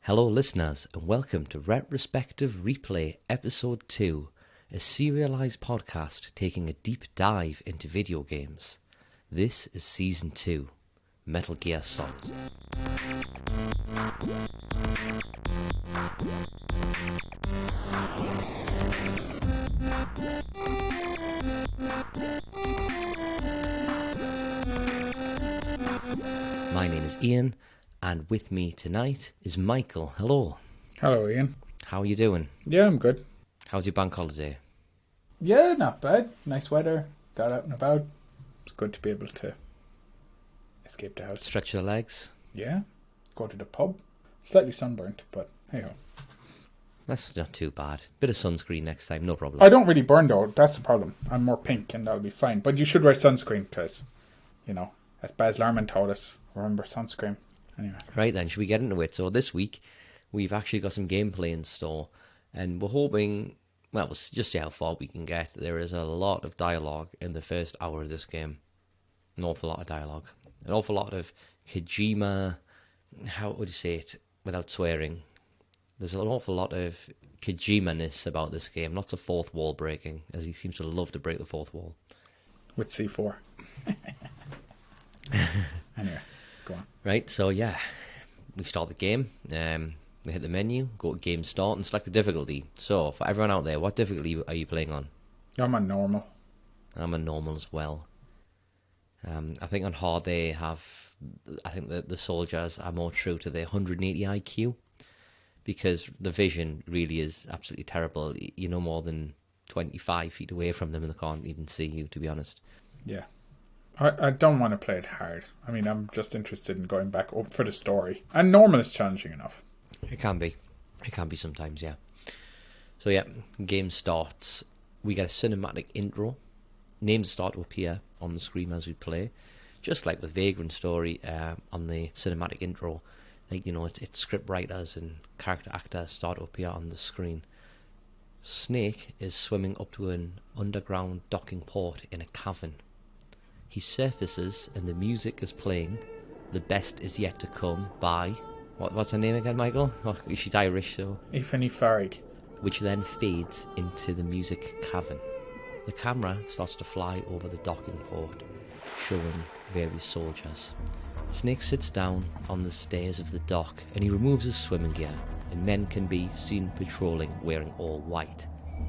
Hello listeners and welcome to Retrospective Replay Episode 2, a serialised podcast taking a deep dive into video games. This is Season 2, Metal Gear Solid. My name is Ian, and with me tonight is Michael. Hello. Hello, Ian. How are you doing? Yeah, I'm good. How's your bank holiday? Yeah, not bad. Nice weather. Got out and about. It's good to be able to escape the house. Stretch your legs? Yeah. Go to the pub. Slightly sunburnt, but hey ho. That's not too bad. Bit of sunscreen next time, no problem. I don't really burn though. That's the problem. I'm more pink and that'll be fine. But you should wear sunscreen because, as Baz Luhrmann told us, remember sunscreen. Anyway. Right then, should we get into it? So this week, we've actually got some gameplay in store, and we're hoping, well, we'll just see how far we can get. There is a lot of dialogue in the first hour of this game. An awful lot of dialogue. An awful lot of Kojima, how would you say it without swearing? There's an awful lot of Kojima-ness about this game. Lots of fourth wall breaking, as he seems to love to break the fourth wall. With C4. Anyway. Go on. Right, so yeah, we start the game, we hit the menu, go to game start and select the difficulty. So, for everyone out there, what difficulty are you playing on? I'm on normal. I'm on normal as well. I think on hard they have, I think the soldiers are more true to their 180 IQ, because the vision really is absolutely terrible. You're no more than 25 feet away from them and they can't even see you, to be honest. Yeah. I don't want to play it hard. I mean, I'm just interested in going back up for the story. And normal is challenging enough. It can be. It can be sometimes, yeah. So yeah, game starts. We get a cinematic intro. Names start to appear on the screen as we play. Just like with Vagrant Story on the cinematic intro. Like, it's script writers and character actors start to appear on the screen. Snake is swimming up to an underground docking port in a cavern. He surfaces and the music is playing. The Best Is Yet to Come by... What's her name again, Michael? Oh, she's Irish, so... Ifany Farrig. Which then fades into the music cavern. The camera starts to fly over the docking port, showing various soldiers. Snake sits down on the stairs of the dock and he removes his swimming gear, and men can be seen patrolling wearing all white.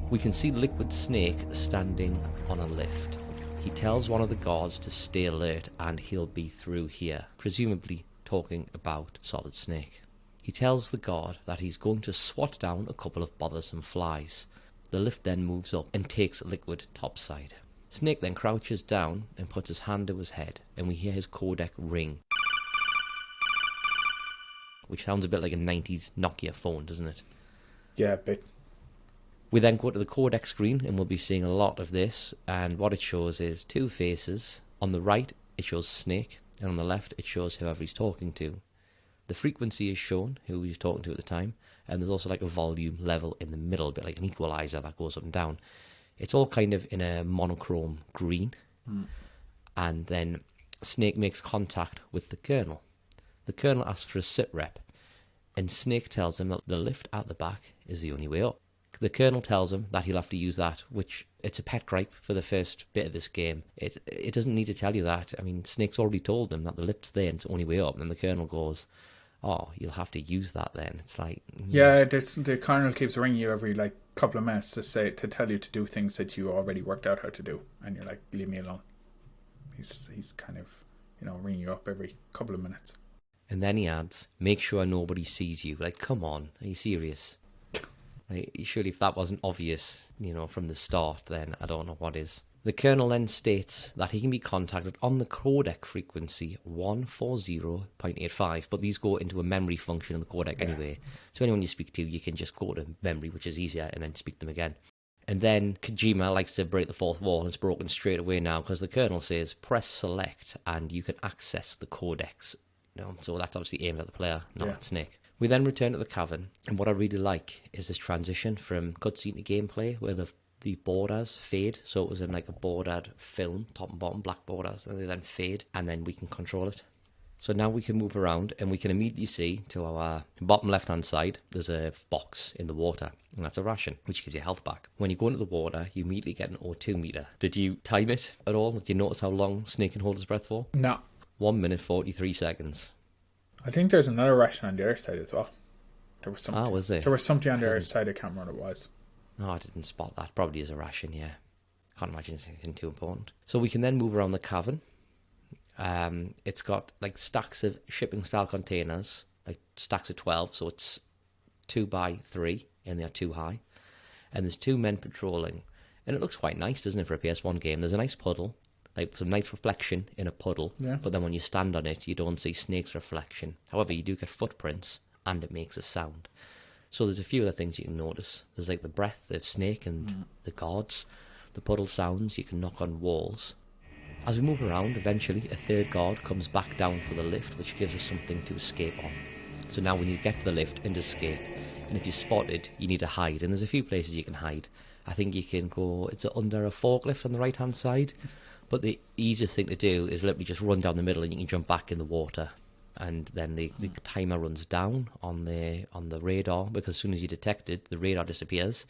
We can see Liquid Snake standing on a lift. He tells one of the guards to stay alert and he'll be through here, presumably talking about Solid Snake. He tells the guard that he's going to swat down a couple of bothersome flies. The lift then moves up and takes Liquid topside. Snake then crouches down and puts his hand to his head, and we hear his codec ring, which sounds a bit like a 90s Nokia phone, doesn't it? Yeah, a bit. We then go to the codec screen and we'll be seeing a lot of this, and what it shows is two faces. On the right it shows Snake, and on the left it shows whoever he's talking to. The frequency is shown, who he's talking to at the time, and there's also like a volume level in the middle, a bit like an equalizer that goes up and down. It's all kind of in a monochrome green, and then Snake makes contact with the Colonel. The Colonel asks for a sit rep, and Snake tells him that the lift at the back is the only way up. The Colonel tells him that he'll have to use that, which it's a pet gripe for the first bit of this game. It doesn't need to tell you that. I mean, Snake's already told him that the lift's there and it's the only way up, and the Colonel goes, oh, you'll have to use that then. It's like... Yeah, the Colonel keeps ringing you every couple of minutes to tell you to do things that you already worked out how to do, and you're like, leave me alone. He's kind of, ringing you up every couple of minutes. And then he adds, make sure nobody sees you. Like, come on, are you serious? Surely if that wasn't obvious, from the start, then I don't know what is. The Colonel then states that he can be contacted on the codec frequency 140.85, but these go into a memory function in the codec anyway. So anyone you speak to, you can just go to memory, which is easier, and then speak to them again. And then Kojima likes to break the fourth wall, and it's broken straight away now, because the Colonel says, press select, and you can access the codecs. So that's obviously aimed at the player, not at Snake. We then return to the cavern, and what I really like is this transition from cutscene to gameplay, where the borders fade, so it was in like a bordered film, top and bottom, black borders, and they then fade, and then we can control it. So now we can move around and we can immediately see to our bottom left-hand side, there's a box in the water, and that's a ration, which gives you health back. When you go into the water, you immediately get an O2 meter. Did you time it at all? Did you notice how long Snake can hold his breath for? No. 1 minute, 43 seconds. I think there's another ration on the other side as well. There was something. Was there? There was something on the other side, I can't remember what it was. Oh, I didn't spot that. Probably is a ration, yeah. Can't imagine it's anything too important. So we can then move around the cavern. It's got like stacks of shipping style containers, like stacks of 12, so it's 2 by 3 and they're too high. And there's 2 men patrolling. And it looks quite nice, doesn't it, for a PS1 game? There's a nice puddle, like some nice reflection in a puddle. Yeah. But then when you stand on it, you don't see Snake's reflection. However, you do get footprints and it makes a sound. So there's a few other things you can notice. There's like the breath of Snake and the guards. The puddle sounds, you can knock on walls. As we move around, eventually a third guard comes back down for the lift, which gives us something to escape on. So now we need to get to the lift and escape. And if you're spotted, you need to hide. And there's a few places you can hide. I think you can go, it's under a forklift on the right hand side. But the easiest thing to do is literally just run down the middle and you can jump back in the water. And then the timer runs down on the radar, because as soon as you detect it, the radar disappears.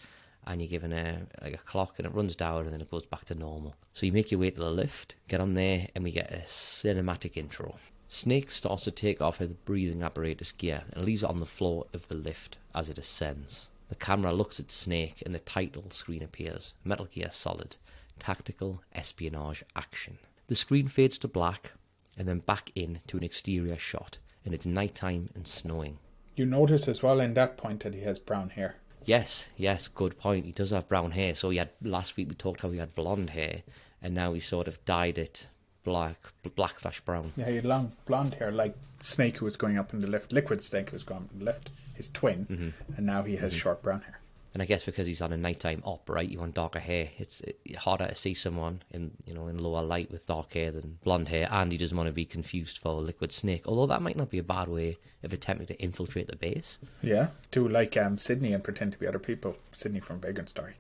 And you're given a clock and it runs down and then it goes back to normal. So you make your way to the lift, get on there, and we get a cinematic intro. Snake starts to take off his breathing apparatus gear and leaves it on the floor of the lift as it ascends. The camera looks at Snake and the title screen appears. Metal Gear Solid, Tactical Espionage Action. The screen fades to black and then back in to an exterior shot, and it's nighttime and snowing. You notice as well in that point that he has brown hair. Yes, good point. He does have brown hair. So last week we talked how he had blonde hair, and now he sort of dyed it black/brown. Yeah, he had long blonde hair, like Snake who was going up in the lift, Liquid Snake who was going up in the lift, his twin, and now he has short brown hair. And I guess because he's on a nighttime op, right? You want darker hair. It's harder to see someone in lower light with dark hair than blonde hair, and he doesn't want to be confused for Liquid Snake. Although that might not be a bad way of attempting to infiltrate the base. Yeah, do like Sydney and pretend to be other people. Sydney from Vagrant Story.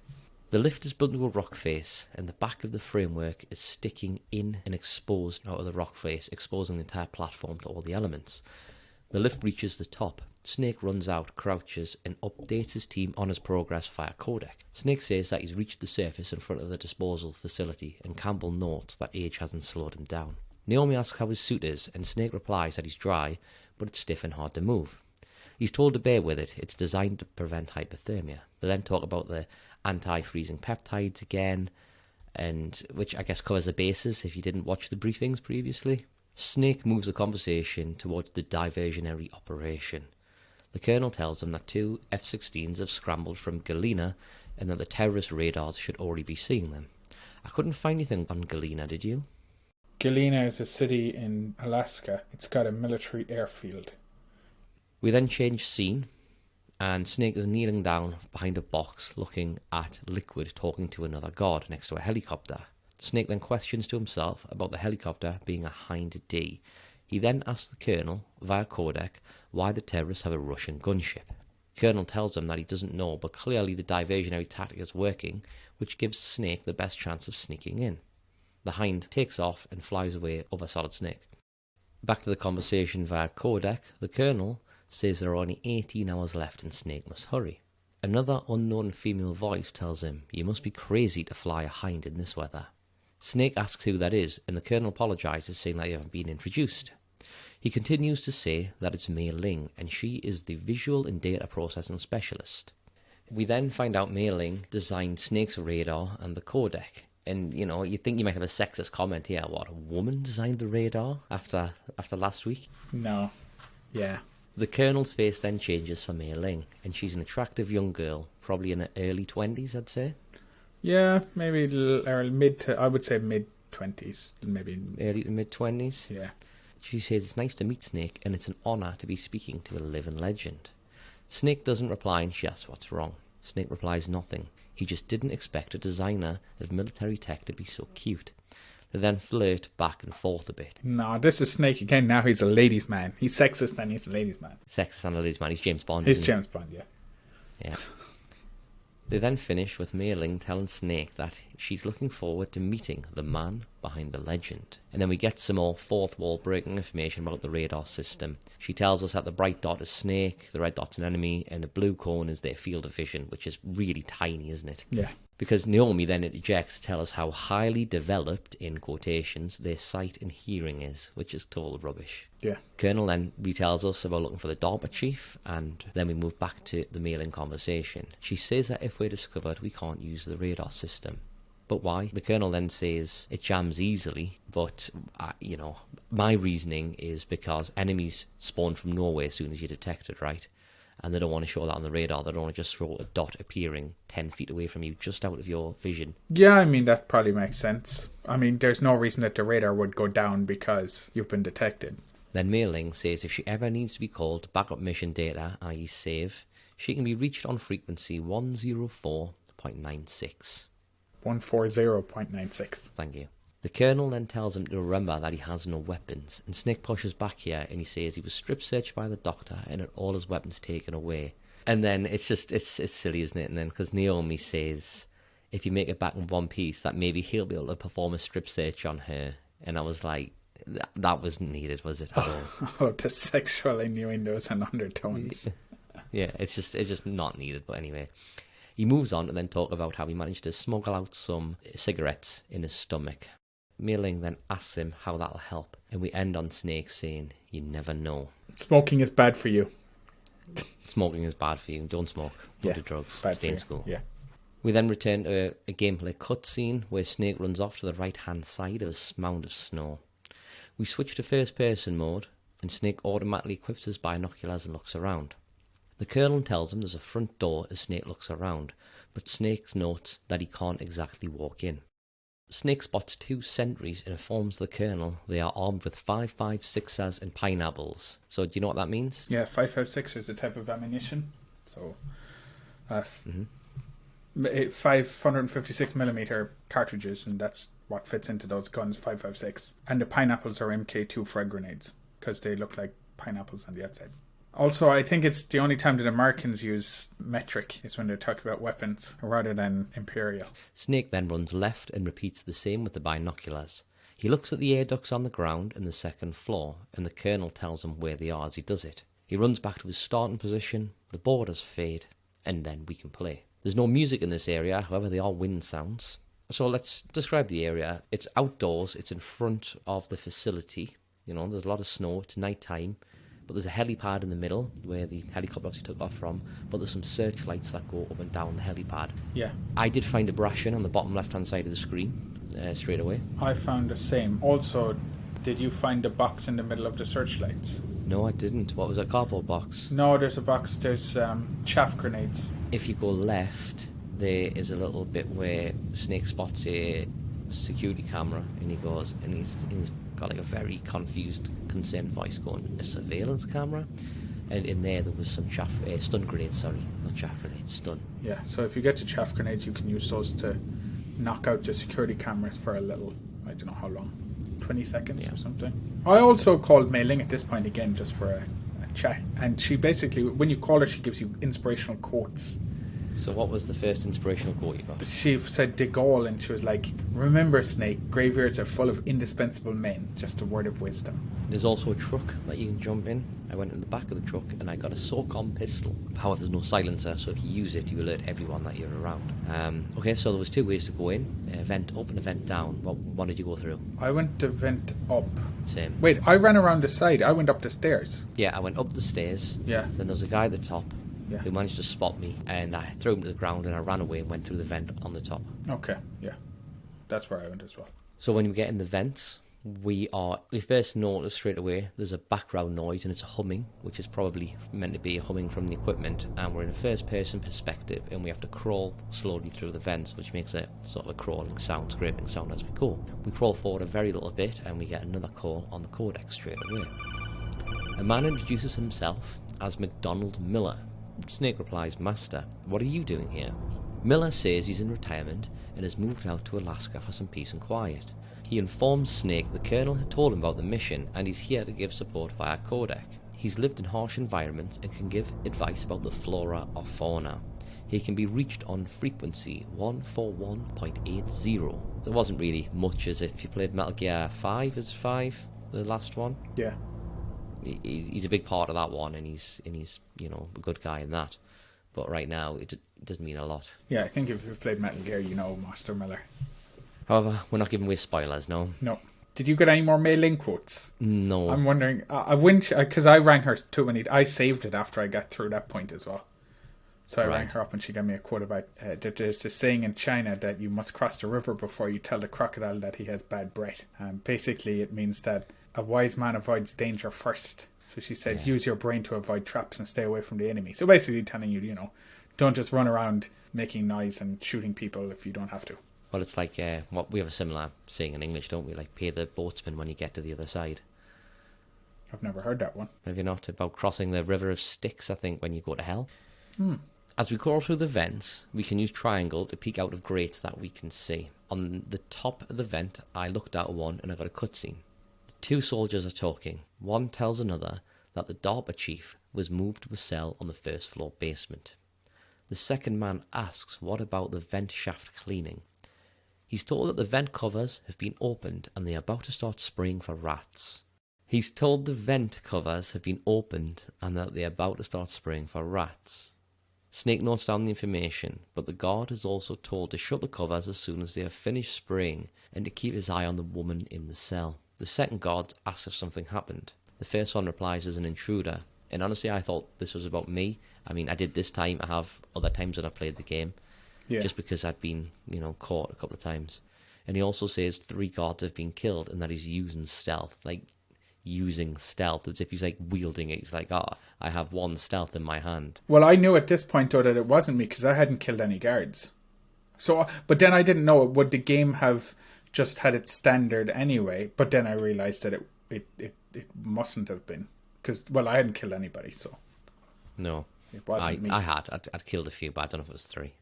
The lift is built into a rock face, and the back of the framework is sticking in and exposed out of the rock face, exposing the entire platform to all the elements. The lift reaches the top. Snake runs out, crouches, and updates his team on his progress via codec. Snake says that he's reached the surface in front of the disposal facility, and Campbell notes that age hasn't slowed him down. Naomi asks how his suit is, and Snake replies that he's dry, but it's stiff and hard to move. He's told to bear with it. It's designed to prevent hypothermia. They then talk about the anti-freezing peptides again, and which I guess covers the bases if you didn't watch the briefings previously. Snake moves the conversation towards the diversionary operation. The colonel tells them that 2 F-16s have scrambled from Galena and that the terrorist radars should already be seeing them. I couldn't find anything on Galena, did you? Galena is a city in Alaska. It's got a military airfield. We then change scene, and Snake is kneeling down behind a box looking at Liquid talking to another guard next to a helicopter. Snake then questions to himself about the helicopter being a Hind D. He then asks the colonel, via codec, why the terrorists have a Russian gunship. The colonel tells him that he doesn't know, but clearly the diversionary tactic is working, which gives Snake the best chance of sneaking in. The Hind takes off and flies away over Solid Snake. Back to the conversation via codec, the colonel says there are only 18 hours left and Snake must hurry. Another unknown female voice tells him, you must be crazy to fly a Hind in this weather. Snake asks who that is, and the colonel apologises, saying that they haven't been introduced. He continues to say that it's Mei Ling, and she is the visual and data processing specialist. We then find out Mei Ling designed Snake's radar and the codec. And, you think you might have a sexist comment here. What, a woman designed the radar after last week? No. Yeah. The colonel's face then changes for Mei Ling, and she's an attractive young girl, probably in her early 20s, I'd say. Yeah, maybe I would say mid-20s, maybe. Early to mid-20s? Yeah. She says it's nice to meet Snake, and it's an honour to be speaking to a living legend. Snake doesn't reply, and she asks what's wrong. Snake replies nothing. He just didn't expect a designer of military tech to be so cute. They then flirt back and forth a bit. No, this is Snake again. Now he's a ladies' man. He's sexist and he's a ladies' man. Sexist and a ladies' man. He's James Bond. He's James Bond, yeah. Yeah. They then finish with Mei Ling telling Snake that she's looking forward to meeting the man behind the legend. And then we get some more fourth wall breaking information about the radar system. She tells us that the bright dot is Snake, the red dot's an enemy, and the blue cone is their field of vision, which is really tiny, isn't it? Yeah. Because Naomi then interjects to tell us how highly developed, in quotations, their sight and hearing is, which is total rubbish. Yeah. Colonel then retells us about looking for the DARPA chief, and then we move back to the mailing conversation. She says that if we're discovered, we can't use the radar system. But why? The Colonel then says it jams easily, but, my reasoning is because enemies spawn from nowhere as soon as you're detected, right? And they don't want to show that on the radar. They don't want to just throw a dot appearing 10 feet away from you, just out of your vision. Yeah, I mean, that probably makes sense. I mean, there's no reason that the radar would go down because you've been detected. Then Mei Ling says if she ever needs to be called to back up mission data, i.e. save, she can be reached on frequency 104.96. 140.96. Thank you. The Colonel then tells him to remember that he has no weapons, and Snake pushes back here and he says he was strip searched by the doctor and had all his weapons taken away. And then it's silly, isn't it? And then because Naomi says if you make it back in one piece, that maybe he'll be able to perform a strip search on her. And I was like, that wasn't needed, was it? At all? Oh, to sexual innuendos and undertones. Yeah, it's just not needed. But anyway, he moves on to then talk about how he managed to smuggle out some cigarettes in his stomach. Mei Ling then asks him how that'll help, and we end on Snake saying, "You never know. Smoking is bad for you. Smoking is bad for you. Don't smoke. Don't do drugs. Bad Stay in school." Yeah. We then return to a gameplay cutscene where Snake runs off to the right-hand side of a mound of snow. We switch to first-person mode, and Snake automatically equips his binoculars and looks around. The Colonel tells him there's a front door as Snake looks around, but Snake notes that he can't exactly walk in. Snake spots two sentries and informs the Colonel they are armed with 5.56ers and pineapples. So do you know what that means? Yeah, 5.56 is a type of ammunition. So, 556mm cartridges, and that's what fits into those guns, 5.56. And the pineapples are MK2 frag grenades, because they look like pineapples on the outside. Also, I think it's the only time that Americans use metric is when they're talking about weapons rather than imperial. Snake then runs left and repeats the same with the binoculars. He looks at the air ducts on the ground in the second floor, and the Colonel tells him where they are as he does it. He runs back to his starting position, the borders fade, and then we can play. There's no music in this area, however there are wind sounds. So let's describe the area. It's outdoors, it's in front of the facility. There's a lot of snow, it's night time. But there's a helipad in the middle where the helicopter obviously took off from, but there's some searchlights that go up and down the helipad. Yeah. I did find a Brashin on the bottom left-hand side of the screen straight away. I found the same. Also, did you find a box in the middle of the searchlights? No, I didn't. What was a cardboard box? No, there's a box. There's chaff grenades. If you go left, there is a little bit where Snake spots a security camera, and he goes, and he's got like a very confused, concerned voice going, "A surveillance camera?" And in there was some stun grenades, not chaff grenades, stun. Yeah, so if you get to chaff grenades, you can use those to knock out the security cameras for a little, I don't know how long, 20 seconds or something. I also called Mei Ling at this point again just for a chat, and she basically, when you call her, she gives you inspirational quotes. So what was the first inspirational quote you got? She said De Gaulle, and she was like, "Remember, Snake, graveyards are full of indispensable men, just a word of wisdom." There's also a truck that you can jump in. I went in the back of the truck and I got a SOCOM pistol. However, there's no silencer, so if you use it, you alert everyone that you're around. Okay, so there was two ways to go in. A vent up and a vent down. What one did you go through? I went to vent up. Same. Wait, I ran around the side. I went up the stairs. Yeah, I went up the stairs. Yeah. Then there was a guy at the top. Yeah. Who managed to spot me, and I threw him to the ground, and I ran away and went through the vent on the top. Okay, yeah. That's where I went as well. So when we get in the vents, we first notice straight away there's a background noise, and it's humming, which is probably meant to be a humming from the equipment, and we're in a first-person perspective, and we have to crawl slowly through the vents, which makes a sort of a crawling sound, scraping sound as we go. We crawl forward a very little bit, and we get another call on the codec straight away. A man introduces himself as MacDonald Miller. Snake replies, "Master, what are you doing here?" Miller says he's in retirement and has moved out to Alaska for some peace and quiet. He informs Snake the Colonel had told him about the mission and he's here to give support via codec. He's lived in harsh environments and can give advice about the flora or fauna. He can be reached on frequency 141.80. So it wasn't really much as if you played Metal Gear 5 as 5, the last one. Yeah. He's a big part of that one, and he's you know, a good guy in that. But right now, it doesn't mean a lot. Yeah, I think if you've played Metal Gear, you know Master Miller. However, we're not giving away spoilers, no. No. Did you get any more Mei Ling quotes? No. I'm wondering. I wouldn't, because I rang her too many. I saved it after I got through that point as well. So I rang her up and she gave me a quote about that there's a saying in China that you must cross the river before you tell the crocodile that he has bad breath. Basically, it means that a wise man avoids danger first. So she said, use your brain to avoid traps and stay away from the enemy. So basically telling you, you know, don't just run around making noise and shooting people if you don't have to. Well, it's like, we have a similar saying in English, don't we? Like, pay the boatsman when you get to the other side. I've never heard that one. Have you not? About crossing the river of Styx, I think, when you go to hell. As we crawl through the vents, we can use triangle to peek out of grates that we can see. On the top of the vent, I looked out one and I got a cutscene. The two soldiers are talking. One tells another that the DARPA chief was moved to a cell on the first floor basement. The second man asks what about the vent shaft cleaning. He's told that the vent covers have been opened and they are about to start spraying for rats. He's told the vent covers have been opened and that they are about to start spraying for rats. Snake notes down the information, but the guard is also told to shut the covers as soon as they have finished spraying and to keep his eye on the woman in the cell. The second guard asks if something happened. The first one replies as an intruder, and honestly I thought this was about me. I mean, I did this time, I have other times that I played the game, just because I'd been, you know, caught a couple of times. And he also says 3 guards have been killed and that he's using stealth, like using stealth as if he's like wielding it. He's like, I have 1 stealth in my hand. Well, I knew at this point though that it wasn't me because I hadn't killed any guards. So, but then I didn't know, would the game have just had its standard anyway? But then I realized that it mustn't have been because, well, I hadn't killed anybody, so no, it wasn't me. I'd killed a few, but I don't know if it was 3.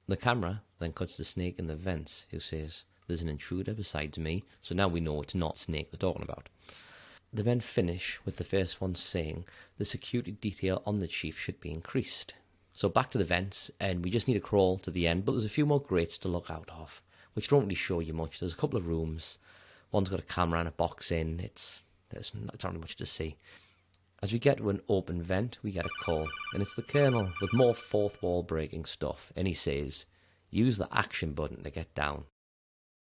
The camera then cuts to Snake in the vents, who says, "There's an intruder besides me." So now we know it's not Snake they're talking about. The men finish with the first one saying the security detail on the chief should be increased. So back to the vents, and we just need to crawl to the end, but there's a few more grates to look out of, which don't really show you much. There's a couple of rooms. One's got a camera and a box in. It's not really much to see. As we get to an open vent, we get a call, and it's the Colonel with more fourth wall breaking stuff, and he says, use the action button to get down.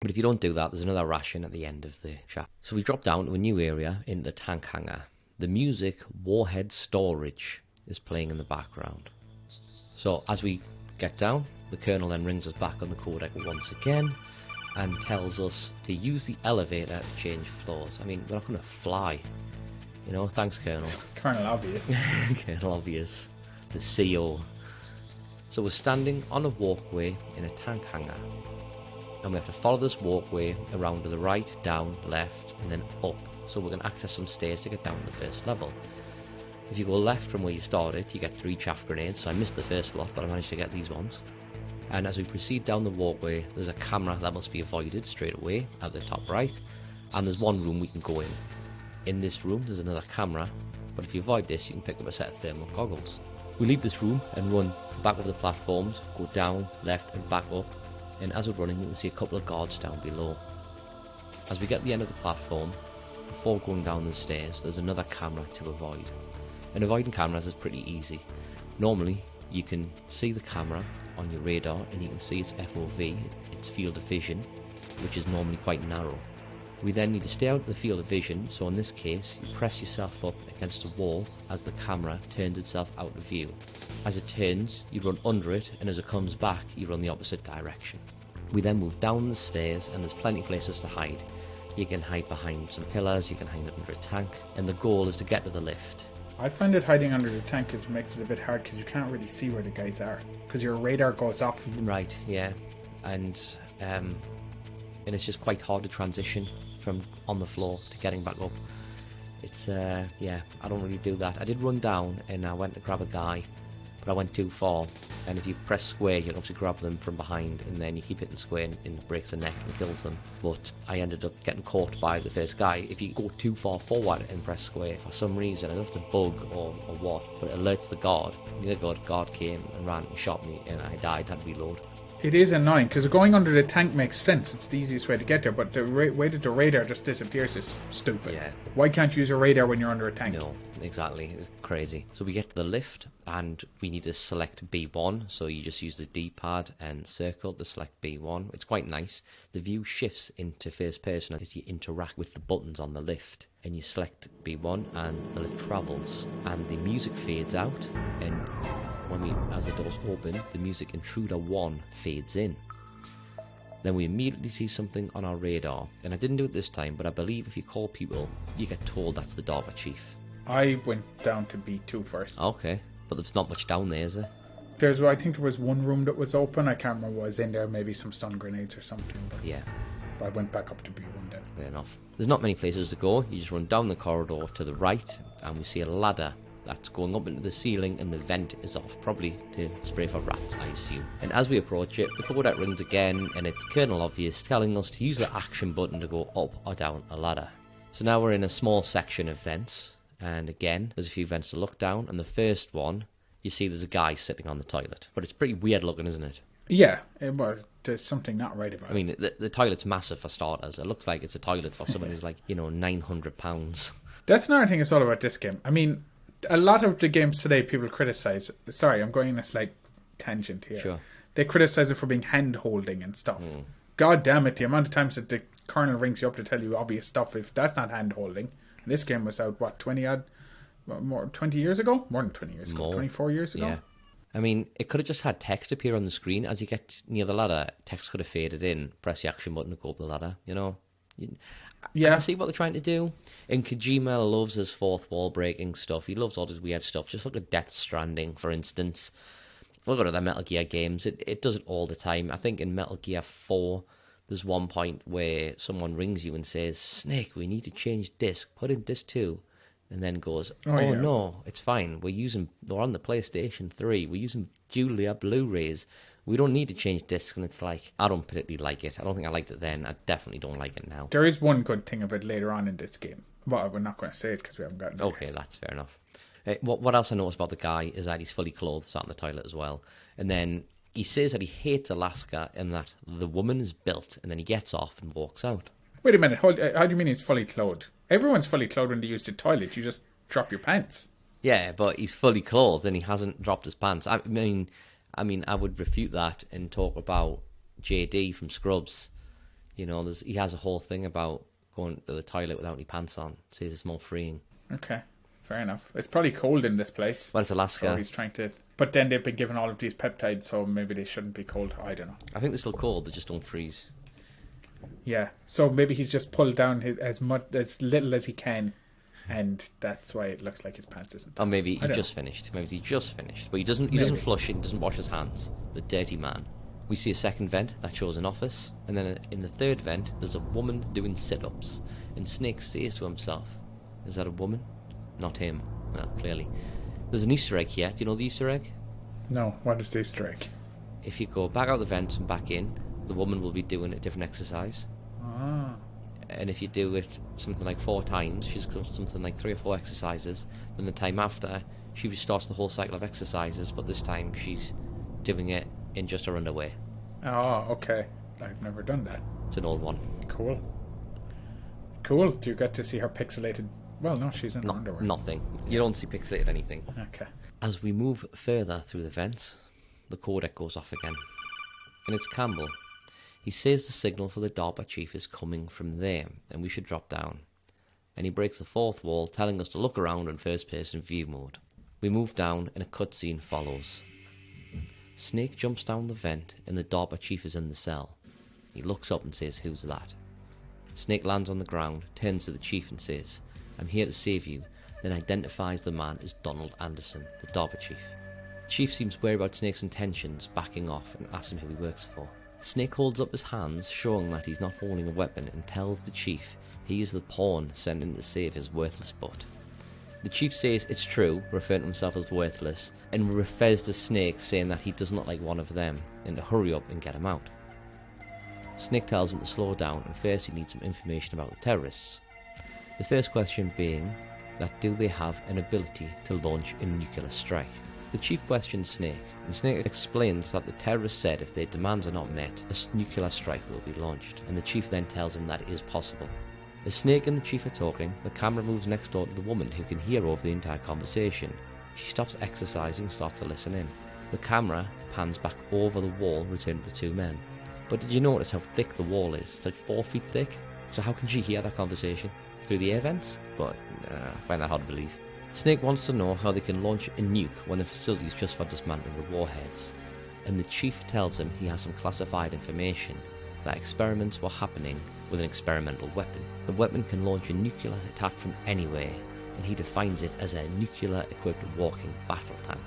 But if you don't do that, there's another ration at the end of the chat. So we drop down to a new area in the tank hangar. The music Warhead Storage is playing in the background. So as we get down, the Colonel then rings us back on the codec once again and tells us to use the elevator to change floors. I mean, we're not going to fly. You know, thanks, Colonel. Colonel Obvious. Colonel Obvious. The CO. So we're standing on a walkway in a tank hangar. And we have to follow this walkway around to the right, down, left, and then up. So we're going to access some stairs to get down to the first level. If you go left from where you started, you get 3 chaff grenades. So I missed the first lot, but I managed to get these ones. And as we proceed down the walkway, there's a camera that must be avoided straight away at the top right. And there's one room we can go in. In this room, there's another camera. But if you avoid this, you can pick up a set of thermal goggles. We leave this room and run back up the platforms, go down, left, and back up. And as we're running, we can see a couple of guards down below. As we get to the end of the platform, before going down the stairs, there's another camera to avoid. And avoiding cameras is pretty easy. Normally, you can see the camera on your radar and you can see its FOV, its field of vision, which is normally quite narrow. We then need to stay out of the field of vision, so in this case, you press yourself up against a wall as the camera turns itself out of view. As it turns, you run under it, and as it comes back, you run the opposite direction. We then move down the stairs, and there's plenty of places to hide. You can hide behind some pillars, you can hide under a tank, and the goal is to get to the lift. I find that hiding under the tank makes it a bit hard because you can't really see where the guys are because your radar goes off. Right, yeah, and it's just quite hard to transition from on the floor to getting back up. It's I don't really do that. I did run down and I went to grab a guy but I went too far. And if you press square, you can obviously grab them from behind, and then you keep hitting square and it breaks the neck and kills them. But I ended up getting caught by the first guy. If you go too far forward and press square, for some reason, I don't know if it's a bug or what, but it alerts the guard. And the guard came and ran and shot me, and I died, had to reload. It is annoying, because going under the tank makes sense. It's the easiest way to get there, but the way that the radar just disappears is stupid. Yeah. Why can't you use a radar when you're under a tank? No, exactly. It's crazy. So we get to the lift, and we need to select B1. So you just use the D-pad and circle to select B1. It's quite nice. The view shifts into first person as you interact with the buttons on the lift. And you select B1, and the lift travels, and the music fades out, and as the doors open, the music Intruder 1 fades in. Then we immediately see something on our radar, and I didn't do it this time, but I believe if you call people, you get told that's the DARPA chief. I went down to B2 first. Okay, but there's not much down there, is there? I think there was one room that was open. I can't remember what was in there, maybe some stun grenades or something. But Yeah, I went back up to B1 then. fair enough. There's not many places to go. You just run down the corridor to the right, and we see a ladder that's going up into the ceiling, and the vent is off, probably to spray for rats, I assume. And as we approach it, the codec rings again, and it's Colonel Obvious telling us to use the action button to go up or down a ladder. So now we're in a small section of vents, and again, there's a few vents to look down, and the first one, you see there's a guy sitting on the toilet. But it's pretty weird looking, isn't it? Yeah, it was. There's something not right about it. I mean, the toilet's massive for starters. It looks like it's a toilet for someone who's like, £900. That's another thing it's all about this game. I mean, a lot of the games today people criticize. Sorry, I'm going on a slight tangent here. Sure. They criticize it for being hand holding and stuff. God damn it, the amount of times that the colonel rings you up to tell you obvious stuff, if that's not hand holding. This game was out, 20 years ago? More than 20 years ago. 24 years ago? Yeah. I mean, it could have just had text appear on the screen. As you get near the ladder, text could have faded in. Press the action button to go up the ladder, Yeah. I see what they're trying to do. And Kojima loves his fourth wall breaking stuff. He loves all this weird stuff. Just look at Death Stranding, for instance. Look at the Metal Gear games. It does it all the time. I think in Metal Gear 4, there's one point where someone rings you and says, Snake, we need to change disc. Put in disc 2. And then goes, yeah. No, it's fine. We're on the PlayStation 3. We're using Julia Blu-rays. We don't need to change discs. And it's like, I don't particularly like it. I don't think I liked it then. I definitely don't like it now. There is one good thing of it later on in this game. But we're not going to say it because we haven't gotten it Okay, yet. that's fair enough. What else I noticed about the guy is that he's fully clothed, sat in the toilet as well. And then he says that he hates Alaska and that the woman is built. And then he gets off and walks out. Wait a minute. How do you mean he's fully clothed? Everyone's fully clothed when they use the toilet. You just drop your pants. Yeah, but he's fully clothed and he hasn't dropped his pants. I mean, I would refute that and talk about JD from Scrubs. He has a whole thing about going to the toilet without any pants on. Says it's more freeing. Okay, fair enough. It's probably cold in this place. Well, it's Alaska. So he's trying to... But then they've been given all of these peptides, so maybe they shouldn't be cold. I don't know. I think they're still cold. They just don't freeze. Yeah, so maybe he's just pulled down as little as he can, and that's why it looks like his pants isn't. Or maybe he just finished. Maybe he just finished. But he doesn't flush it, he doesn't wash his hands. The dirty man. We see a second vent that shows an office, and then in the third vent there's a woman doing sit-ups. And Snake says to himself, is that a woman? Not him. Well, clearly. There's an Easter egg here. Do you know the Easter egg? No, what is the Easter egg? If you go back out the vents and back in, the woman will be doing a different exercise. Ah. And if you do it something like 4 times, she's got something like 3 or 4 exercises. Then the time after, she restarts the whole cycle of exercises, but this time she's doing it in just her underwear. Oh, okay. I've never done that. It's an old one. Cool. Do you get to see her pixelated... Well, no, she's in her underwear. Nothing. You don't see pixelated anything. Okay. As we move further through the vents, the codec goes off again. And it's Campbell. He says the signal for the DARPA chief is coming from there, and we should drop down. And he breaks the fourth wall, telling us to look around in first-person view mode. We move down, and a cutscene follows. Snake jumps down the vent, and the DARPA chief is in the cell. He looks up and says, "Who's that?" Snake lands on the ground, turns to the chief and says, "I'm here to save you," then identifies the man as Donald Anderson, the DARPA chief. The chief seems wary about Snake's intentions, backing off and asks him who he works for. Snake holds up his hands, showing that he's not holding a weapon, and tells the chief he is the pawn sent in to save his worthless butt. The chief says it's true, referring to himself as worthless, and refers to Snake, saying that he doesn't look like one of them, and to hurry up and get him out. Snake tells him to slow down, and first he needs some information about the terrorists. The first question being that do they have an ability to launch a nuclear strike? The chief questions Snake, and Snake explains that the terrorists said if their demands are not met, a nuclear strike will be launched, and the chief then tells him that it is possible. As Snake and the chief are talking, the camera moves next door to the woman who can hear over the entire conversation. She stops exercising and starts to listen in. The camera pans back over the wall, returning to the two men. But did you notice how thick the wall is? It's like 4 feet thick. So how can she hear that conversation? Through the air vents? But I find that hard to believe. Snake wants to know how they can launch a nuke when the facility's just for dismantling the warheads. And the chief tells him he has some classified information, that experiments were happening with an experimental weapon. The weapon can launch a nuclear attack from anywhere, and he defines it as a nuclear-equipped walking battle tank.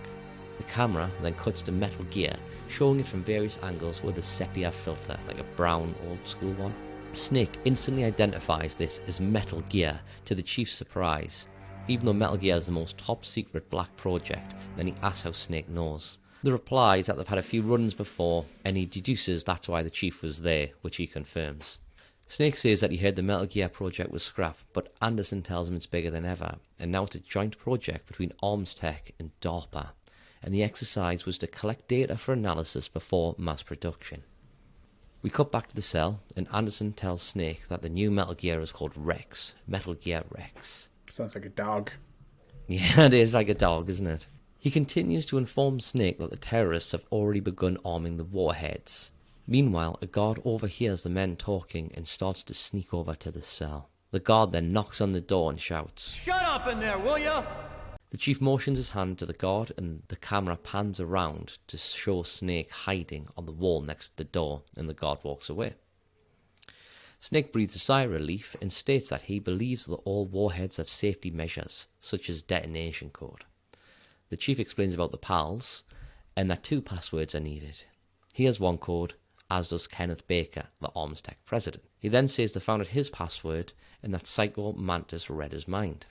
The camera then cuts to Metal Gear, showing it from various angles with a sepia filter, like a brown old-school one. Snake instantly identifies this as Metal Gear, to the chief's surprise. Even though Metal Gear is the most top-secret black project, then he asks how Snake knows. The reply is that they've had a few runs before, and he deduces that's why the chief was there, which he confirms. Snake says that he heard the Metal Gear project was scrapped, but Anderson tells him it's bigger than ever, and now it's a joint project between Arms Tech and DARPA, and the exercise was to collect data for analysis before mass production. We cut back to the cell, and Anderson tells Snake that the new Metal Gear is called Rex, Metal Gear Rex. Sounds like a dog. Yeah, it is like a dog, isn't it? He continues to inform Snake that the terrorists have already begun arming the warheads. Meanwhile, a guard overhears the men talking and starts to sneak over to the cell. The guard then knocks on the door and shouts, "Shut up in there, will ya?" The chief motions his hand to the guard, and the camera pans around to show Snake hiding on the wall next to the door, and the guard walks away. Snake breathes a sigh of relief and states that he believes that all warheads have safety measures, such as detonation code. The chief explains about the PALs, and that 2 passwords are needed. He has one code, as does Kenneth Baker, the Arms Tech president. He then says they found out his password, and that Psycho Mantis read his mind.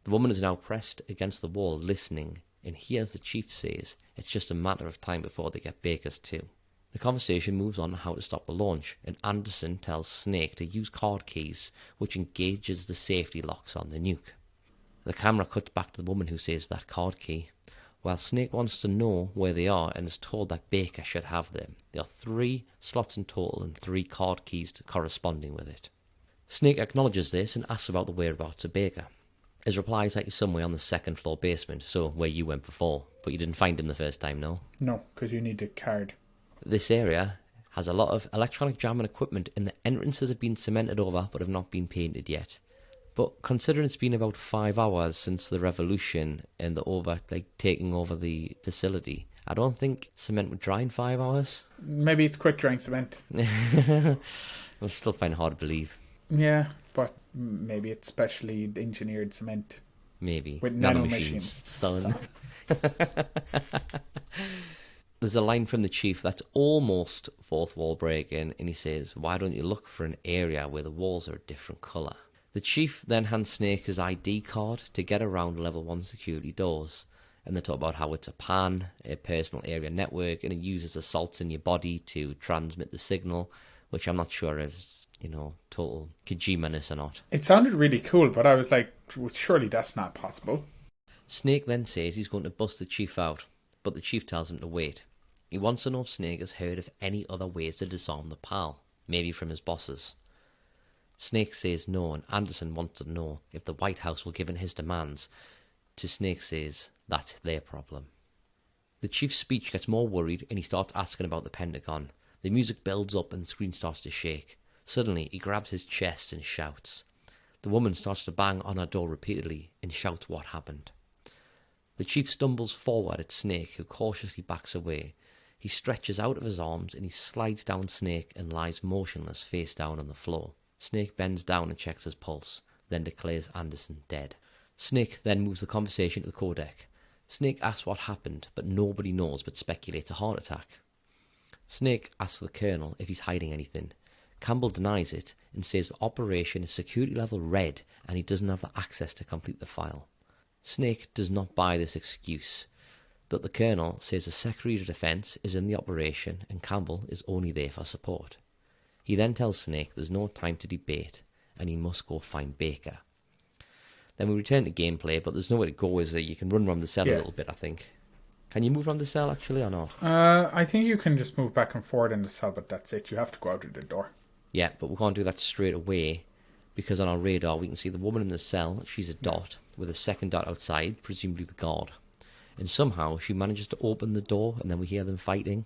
The woman is now pressed against the wall listening, and hears the chief says it's just a matter of time before they get Baker's too. The conversation moves on to how to stop the launch, and Anderson tells Snake to use card keys, which engages the safety locks on the nuke. The camera cuts back to the woman who says that card key, while Snake wants to know where they are and is told that Baker should have them. There are 3 slots in total and 3 card keys corresponding with it. Snake acknowledges this and asks about the whereabouts of Baker. His reply is that he's somewhere on the 2nd floor basement, so where you went before, but you didn't find him the first time, no? No, because you need a card. This area has a lot of electronic jamming equipment, and the entrances have been cemented over but have not been painted yet. But considering it's been about 5 hours since the revolution and taking over the facility, I don't think cement would dry in 5 hours. Maybe it's quick drying cement. I still find it hard to believe. Yeah, but maybe it's specially engineered cement. Maybe. With nanomachines. nanomachines. Son. There's a line from the chief that's almost fourth wall breaking, and he says, "Why don't you look for an area where the walls are a different colour?" The chief then hands Snake his ID card to get around level 1 security doors, and they talk about how it's a personal area network, and it uses assaults in your body to transmit the signal, which I'm not sure is, total Kojima-ness or not. It sounded really cool, but I was like, well, surely that's not possible. Snake then says he's going to bust the chief out, but the chief tells him to wait. He wants to know if Snake has heard of any other ways to disarm the PAL, maybe from his bosses. Snake says no, and Anderson wants to know if the White House will give in his demands. To Snake says that's their problem. The chief's speech gets more worried, and he starts asking about the Pentagon. The music builds up and the screen starts to shake. Suddenly, he grabs his chest and shouts. The woman starts to bang on her door repeatedly and shouts what happened. The chief stumbles forward at Snake, who cautiously backs away. He stretches out of his arms and he slides down Snake and lies motionless face down on the floor. Snake bends down and checks his pulse, then declares Anderson dead. Snake then moves the conversation to the codec. Snake asks what happened, but nobody knows but speculates a heart attack. Snake asks the colonel if he's hiding anything. Campbell denies it and says the operation is security level red and he doesn't have the access to complete the file. Snake does not buy this excuse, but the Colonel says the Secretary of Defence is in the operation and Campbell is only there for support. He then tells Snake there's no time to debate and he must go find Baker. Then we return to gameplay, but there's nowhere to go, is there? You can run around the cell a little bit, I think. Can you move around the cell, actually, or not? I think you can just move back and forward in the cell, but that's it. You have to go out of the door. Yeah, but we can't do that straight away, because on our radar we can see the woman in the cell. She's a dot, with a second dot outside, presumably the guard. And somehow she manages to open the door, and then we hear them fighting.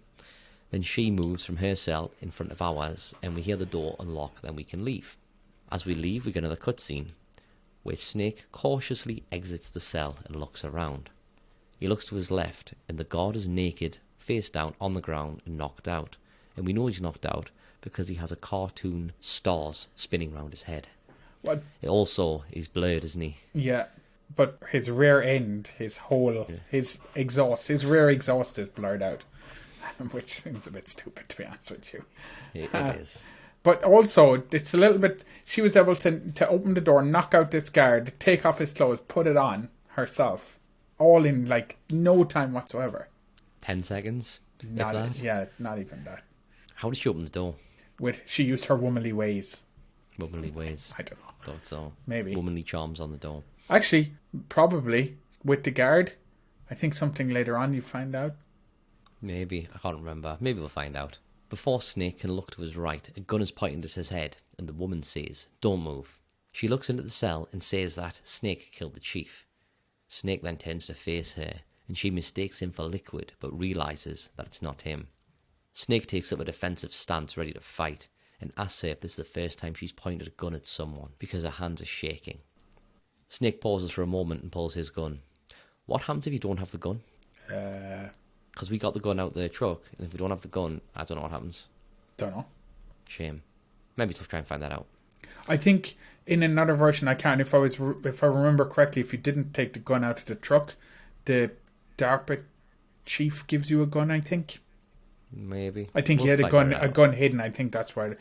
Then she moves from her cell in front of ours, and we hear the door unlock, then we can leave. As we leave, we get another cutscene, where Snake cautiously exits the cell and looks around. He looks to his left, and the guard is naked, face down on the ground and knocked out. And we know he's knocked out because he has a cartoon stars spinning round his head. What? It also is blurred, isn't he? Yeah, but his rear end, his rear exhaust is blurred out, which seems a bit stupid, to be honest with you. It is. But also, it's a little bit... She was able to open the door, knock out this guard, take off his clothes, put it on herself. All in, like, no time whatsoever. 10 seconds? Not even that. How did she open the door? She used her womanly ways. Womanly ways. I don't know. Thought so. Maybe. Womanly charms on the door. Actually, probably, with the guard. I think something later on you find out. Maybe. I can't remember. Maybe we'll find out. Before Snake can look to his right, a gun is pointed at his head, and the woman says, "Don't move." She looks into the cell and says that Snake killed the chief. Snake then turns to face her, and she mistakes him for Liquid, but realises that it's not him. Snake takes up a defensive stance ready to fight, and asks her if this is the first time she's pointed a gun at someone, because her hands are shaking. Snake pauses for a moment and pulls his gun. What happens if you don't have the gun? Because we got the gun out the truck, and if we don't have the gun, I don't know what happens. Don't know. Shame. Maybe we'll try and find that out. I think in another version I can, if I remember correctly, if you didn't take the gun out of the truck, the DARPA chief gives you a gun, I think. Maybe. I think he had a gun hidden. I think that's why.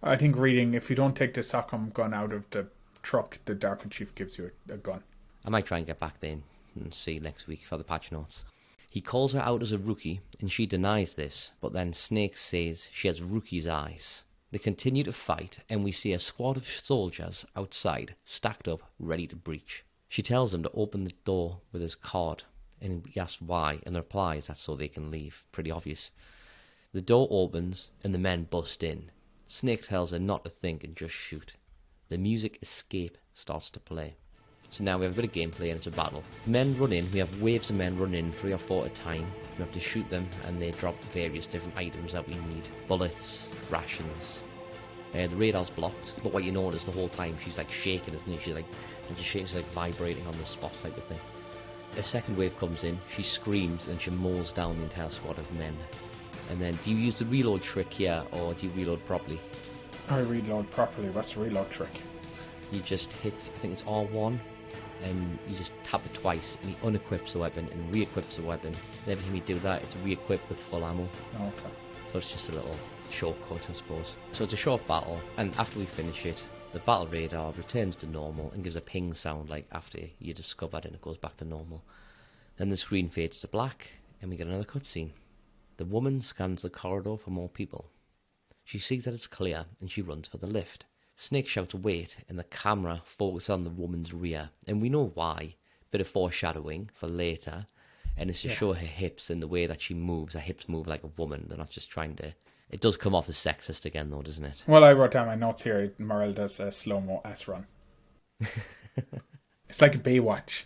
I think reading, if you don't take the SOCOM gun out of the truck, the DARPA chief gives you a gun. I might try and get back then and see next week for the patch notes. He calls her out as a rookie, and she denies this, but then Snake says she has rookie's eyes. They continue to fight, and we see a squad of soldiers outside, stacked up, ready to breach. She tells him to open the door with his card, and he asks why, and the reply is that's so they can leave. Pretty obvious. The door opens, and the men bust in. Snake tells her not to think and just shoot. The music Escape starts to play. So now we have a bit of gameplay and it's a battle. Men run in, we have waves of men run in, 3 or 4 at a time. We have to shoot them and they drop various different items that we need. Bullets, rations. The radar's blocked, but what you notice the whole time, she's like shaking, isn't she? She's like vibrating on the spot type of thing. A second wave comes in, she screams and she mows down the entire squad of men. And then, do you use the reload trick here, or do you reload properly? I reload properly. What's the reload trick? You just hit, I think it's R1, and you just tap it twice, and he unequips the weapon and re-equips the weapon. And every time you do that, it's re-equipped with full ammo. Oh, okay. So it's just a little shortcut, I suppose. So it's a short battle, and after we finish it, the battle radar returns to normal and gives a ping sound like after you discover it and it goes back to normal. Then the screen fades to black, and we get another cutscene. The woman scans the corridor for more people. She sees that it's clear, and she runs for the lift. Snake shouts wait, and the camera focuses on the woman's rear, and we know why. Bit of foreshadowing for later, and it's to show her hips and the way that she moves. Her hips move like a woman. They're not just trying to... It does come off as sexist again, though, doesn't it? Well, I wrote down my notes here. Merle does a slow-mo ass run. It's like a Baywatch.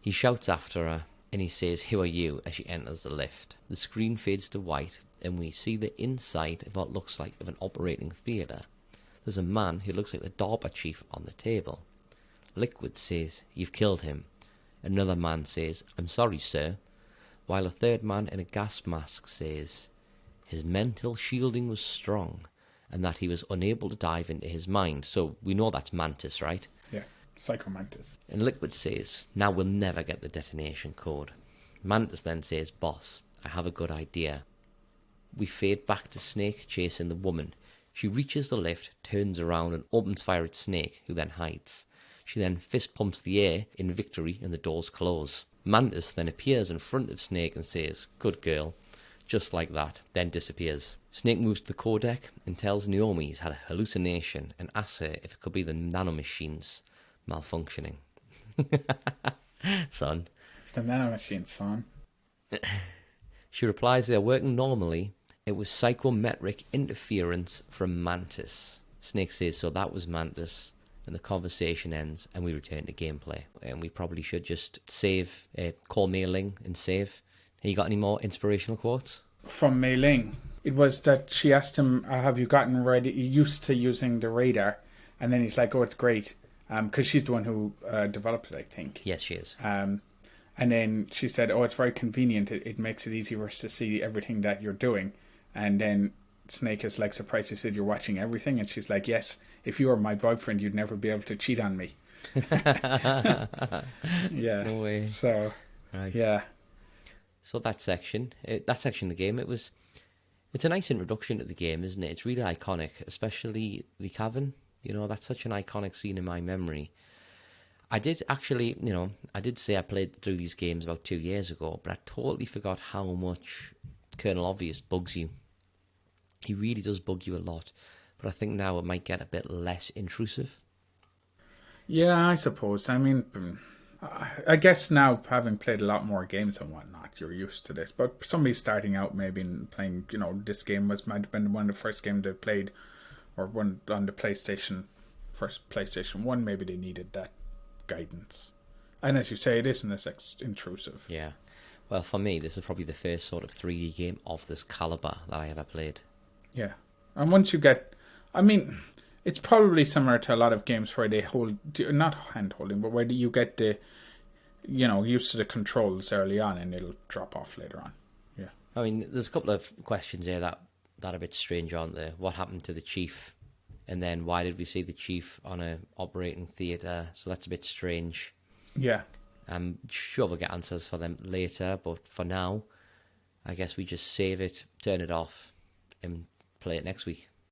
He shouts after her, and he says, "Who are you?" as she enters the lift. The screen fades to white, and we see the inside of what looks like of an operating theatre. There's a man who looks like the DARPA chief on the table. Liquid says, "You've killed him." Another man says, "I'm sorry, sir," while a third man in a gas mask says his mental shielding was strong and that he was unable to dive into his mind. So we know that's Mantis, right? Yeah, Psycho Mantis. And Liquid says, "Now we'll never get the detonation code." Mantis then says, "Boss, I have a good idea." We fade back to Snake chasing the woman. She reaches the lift, turns around and opens fire at Snake, who then hides. She then fist pumps the air in victory and the doors close. Mantis then appears in front of Snake and says, "Good girl," just like that, then disappears. Snake moves to the codec and tells Naomi he's had a hallucination and asks her if it could be the nanomachines malfunctioning. Son. It's the nanomachine, son. She replies they're working normally. It was psychometric interference from Mantis. Snake says, so that was Mantis, and the conversation ends, and we return to gameplay. And we probably should just save, call Mei Ling and save. Have you got any more inspirational quotes? From Mei Ling, it was that she asked him, have you gotten ready, used to using the radar? And then he's like, oh, it's great. Because she's the one who developed it, I think. Yes, she is. And then she said, oh, it's very convenient. It makes it easy for us to see everything that you're doing. And then Snake is like surprised. He said, you're watching everything? And she's like, yes, if you were my boyfriend, you'd never be able to cheat on me. Yeah. No way. So, right. Yeah. So that section of the game, it's a nice introduction to the game, isn't it? It's really iconic, especially the cavern. You know, that's such an iconic scene in my memory. I did say I played through these games about 2 years ago, but I totally forgot how much Colonel Obvious bugs you. He really does bug you a lot, but I think now it might get a bit less intrusive. Yeah, I suppose. I mean, I guess now, having played a lot more games and whatnot, you're used to this. But somebody starting out maybe playing, this game might have been one of the first games they played, or one on the first PlayStation 1, maybe they needed that guidance. And as you say, it isn't as intrusive. Yeah. Well, for me, this is probably the first sort of 3D game of this caliber that I ever played. Yeah. And once you get... I mean, it's probably similar to a lot of games where they hold... Not hand-holding, but where you get the... used to the controls early on and it'll drop off later on. Yeah. I mean, there's a couple of questions here that are a bit strange, aren't there? What happened to the chief? And then why did we see the chief on a operating theatre? So that's a bit strange. Yeah. I'm sure we'll get answers for them later, but for now, I guess we just save it, turn it off, and play it next week.